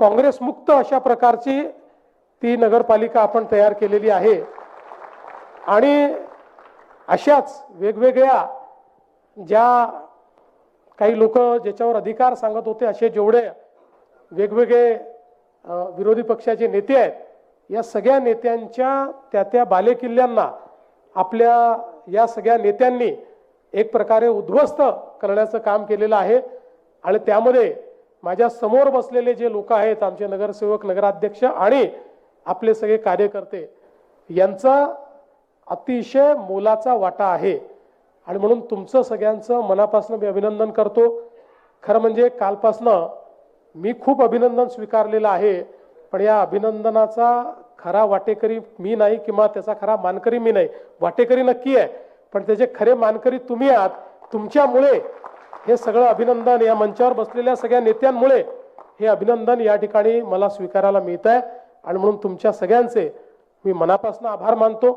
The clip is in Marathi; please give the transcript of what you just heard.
काँग्रेस मुक्त अशा प्रकारची ती नगरपालिका आपण तयार केलेली आहे। आणि अशाच वेगवेगळ्या ज्या काही लोक ज्याच्यावर अधिकार सांगत होते असे जेवढे वेगवेगळे विरोधी पक्षाचे नेते आहेत, या सगळ्या नेत्यांच्या त्या बालेकिल्ल्यांना आपल्या या सगळ्या नेत्यांनी एक प्रकारे उद्ध्वस्त करण्याचं काम केलेलं आहे। आणि त्यामध्ये माझ्या समोर बसलेले जे लोक आहेत, आमचे नगरसेवक, नगराध्यक्ष आणि आपले सगळे कार्यकर्ते, यांचा अतिशय मोलाचा वाटा आहे। आणि म्हणून तुमचं सगळ्यांचं मनापासून मी अभिनंदन करतो। खरं म्हणजे कालपासनं मी खूप अभिनंदन स्वीकारलेलं आहे, पण या अभिनंदनाचा खरा वाटेकरी मी नाही किंवा त्याचा खरा मानकरी मी नाही। वाटेकरी नक्की आहे, पण त्याचे खरे मानकरी तुम्ही आहात। तुमच्यामुळे हे सगळं अभिनंदन, या मंचावर बसलेल्या सगळ्या नेत्यांमुळे हे अभिनंदन या ठिकाणी मला स्वीकारायला मिळत आहे। आणि म्हणून तुमच्या सगळ्यांचे मी मनापासून आभार मानतो।